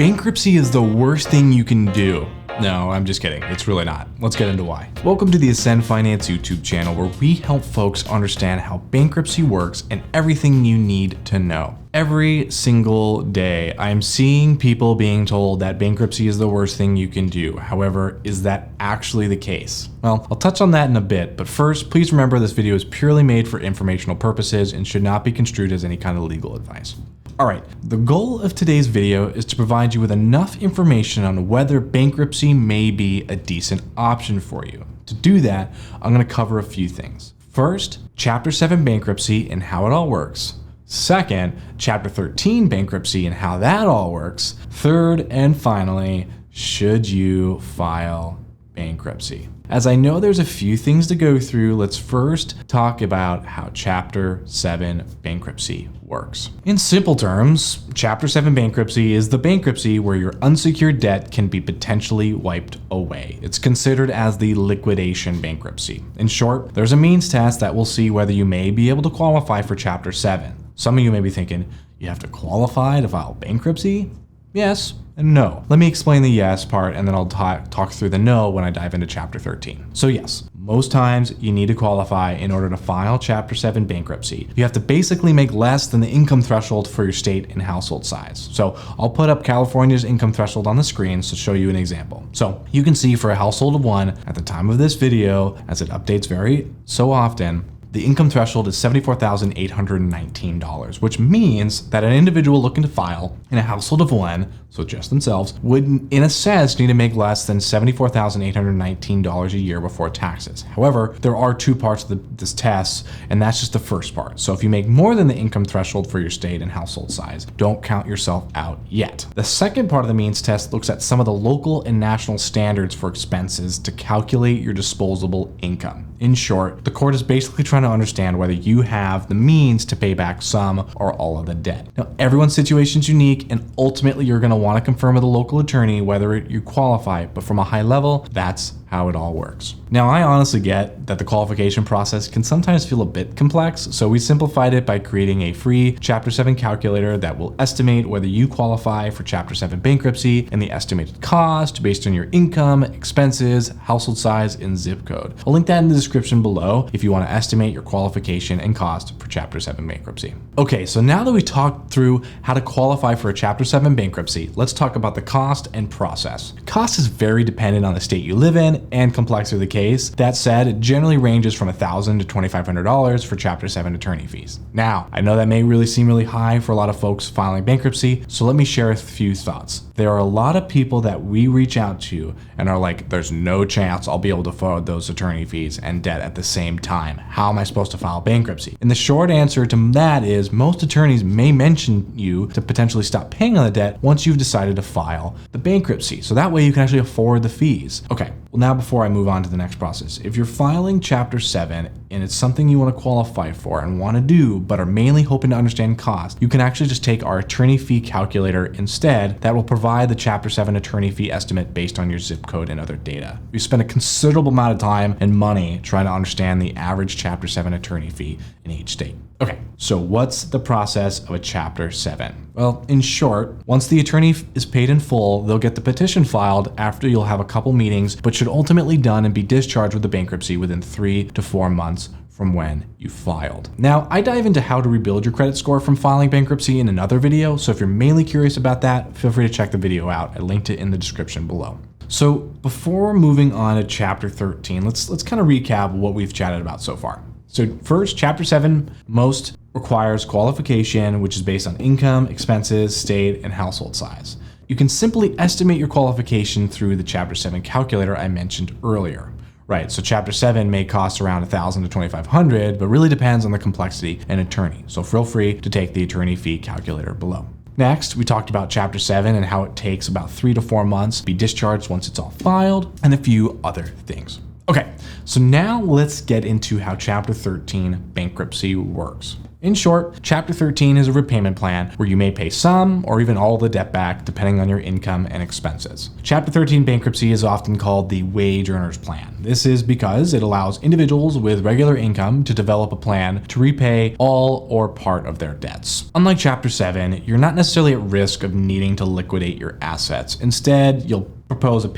Bankruptcy is the worst thing you can do. No, I'm just kidding. It's really not. Let's get into why. Welcome to the Ascend Finance YouTube channel, where we help folks understand how bankruptcy works and everything you need to know. Every single day, I'm seeing people being told that bankruptcy is the worst thing you can do. However, is that actually the case? Well, I'll touch on that in a bit, but first, please remember this video is purely made for informational purposes and should not be construed as any kind of legal advice. Alright, the goal of today's video is to provide you with enough information on whether bankruptcy may be a decent option for you. To do that, I'm going to cover a few things. First, Chapter 7 bankruptcy and how it all works. Second, Chapter 13 bankruptcy and how that all works. Third, and finally, should you file bankruptcy? As I know there's a few things to go through, let's first talk about how Chapter 7 bankruptcy works. In simple terms, Chapter 7 bankruptcy is the bankruptcy where your unsecured debt can be potentially wiped away. It's considered as the liquidation bankruptcy. In short, there's a means test that will see whether you may be able to qualify for Chapter 7. Some of you may be thinking, you have to qualify to file bankruptcy? Yes and no. Let me explain the yes part and then I'll talk through the no when I dive into Chapter 13. So yes, most times you need to qualify in order to file Chapter 7 bankruptcy. You have to basically make less than the income threshold for your state and household size. So I'll put up California's income threshold on the screen to show you an example. So you can see for a household of one, at the time of this video, as it updates very so often, the income threshold is $74,819, which means that an individual looking to file in a household of one, so just themselves, would in a sense need to make less than $74,819 a year before taxes. However, there are two parts of this test, and that's just the first part. So if you make more than the income threshold for your state and household size, don't count yourself out yet. The second part of the means test looks at some of the local and national standards for expenses to calculate your disposable income. In short, the court is basically trying to understand whether you have the means to pay back some or all of the debt. Now, everyone's situation is unique, and ultimately you're going to want to confirm with a local attorney whether you qualify, but from a high level, that's how it all works. Now, I honestly get that the qualification process can sometimes feel a bit complex, so we simplified it by creating a free Chapter 7 calculator that will estimate whether you qualify for Chapter 7 bankruptcy and the estimated cost based on your income, expenses, household size, and zip code. I'll link that in the description below if you want to estimate your qualification and cost for Chapter 7 bankruptcy. Okay, so now that we talked through how to qualify for a Chapter 7 bankruptcy, let's talk about the cost and process. Cost is very dependent on the state you live in and complexity of the case. That said, it generally ranges from $1,000 to $2,500 for Chapter 7 attorney fees. Now, I know that may really seem really high for a lot of folks filing bankruptcy, so let me share a few thoughts. There are a lot of people that we reach out to and are like, there's no chance I'll be able to afford those attorney fees and debt at the same time. How am I supposed to file bankruptcy? And the short answer to that is most attorneys may mention you to potentially stop paying on the debt once you've decided to file the bankruptcy. So that way you can actually afford the fees. Okay, well now before I move on to the next process, if you're filing Chapter 7 and it's something you want to qualify for and want to do, but are mainly hoping to understand cost, you can actually just take our attorney fee calculator instead. That will provide the Chapter 7 attorney fee estimate based on your zip code and other data. You spend a considerable amount of time and money trying to understand the average Chapter 7 attorney fee in each state. Okay, so what's the process of a Chapter 7? Well, in short, once the attorney is paid in full, they'll get the petition filed after you'll have a couple meetings, but should ultimately done and be discharged with the bankruptcy within 3 to 4 months from when you filed. Now, I dive into how to rebuild your credit score from filing bankruptcy in another video, so if you're mainly curious about that, feel free to check the video out. I linked it in the description below. So before moving on to Chapter 13, let's kind of recap what we've chatted about so far. So first, Chapter 7 most requires qualification, which is based on income, expenses, state, and household size. You can simply estimate your qualification through the Chapter 7 calculator I mentioned earlier. Right, so Chapter 7 may cost around $1,000 to $2,500, but really depends on the complexity and attorney. So feel free to take the attorney fee calculator below. Next, we talked about Chapter 7 and how it takes about 3 to 4 months to be discharged once it's all filed, and a few other things. Okay, so now let's get into how Chapter 13 bankruptcy works. In short, Chapter 13 is a repayment plan where you may pay some or even all the debt back depending on your income and expenses. Chapter 13 bankruptcy is often called the wage earner's plan. This is because it allows individuals with regular income to develop a plan to repay all or part of their debts. Unlike Chapter 7, you're not necessarily at risk of needing to liquidate your assets. Instead, you'll propose a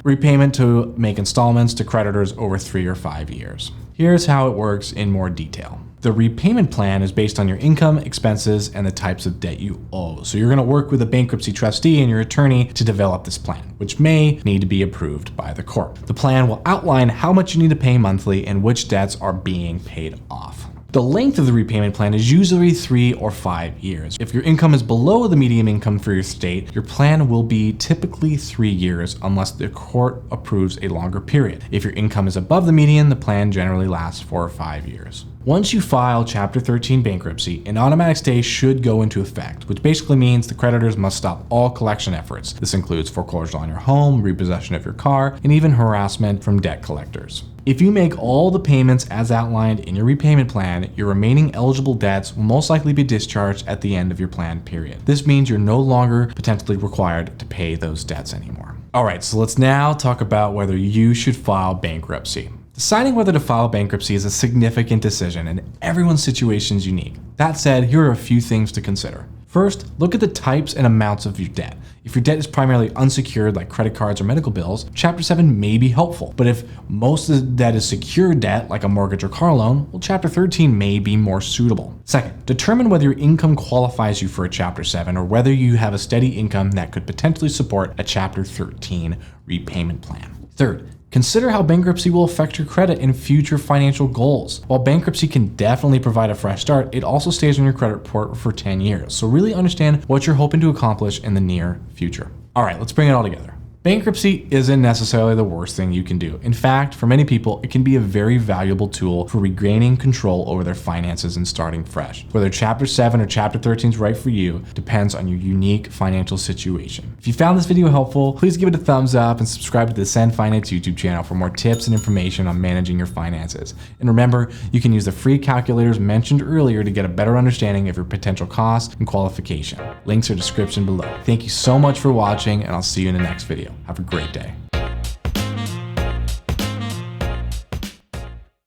repayment to make installments to creditors over 3 or 5 years. Here's how it works in more detail. The repayment plan is based on your income, expenses, and the types of debt you owe. So you're going to work with a bankruptcy trustee and your attorney to develop this plan, which may need to be approved by the court. The plan will outline how much you need to pay monthly and which debts are being paid off. The length of the repayment plan is usually 3 or 5 years. If your income is below the median income for your state, your plan will be typically 3 years unless the court approves a longer period. If your income is above the median, the plan generally lasts 4 or 5 years. Once you file Chapter 13 bankruptcy, an automatic stay should go into effect, which basically means the creditors must stop all collection efforts. This includes foreclosure on your home, repossession of your car, and even harassment from debt collectors. If you make all the payments as outlined in your repayment plan, your remaining eligible debts will most likely be discharged at the end of your plan period. This means you're no longer potentially required to pay those debts anymore. All right, so let's now talk about whether you should file bankruptcy. Deciding whether to file bankruptcy is a significant decision, and everyone's situation is unique. That said, here are a few things to consider. First, look at the types and amounts of your debt. If your debt is primarily unsecured, like credit cards or medical bills, Chapter 7 may be helpful. But if most of the debt is secured debt, like a mortgage or car loan, well, Chapter 13 may be more suitable. Second, determine whether your income qualifies you for a Chapter 7 or whether you have a steady income that could potentially support a Chapter 13 repayment plan. Third, consider how bankruptcy will affect your credit and future financial goals. While bankruptcy can definitely provide a fresh start, it also stays on your credit report for 10 years. So really understand what you're hoping to accomplish in the near future. All right, let's bring it all together. Bankruptcy isn't necessarily the worst thing you can do. In fact, for many people, it can be a very valuable tool for regaining control over their finances and starting fresh. Whether Chapter 7 or Chapter 13 is right for you depends on your unique financial situation. If you found this video helpful, please give it a thumbs up and subscribe to the Send Finance YouTube channel for more tips and information on managing your finances. And remember, you can use the free calculators mentioned earlier to get a better understanding of your potential costs and qualification. Links are description below. Thank you so much for watching, and I'll see you in the next video. Have a great day.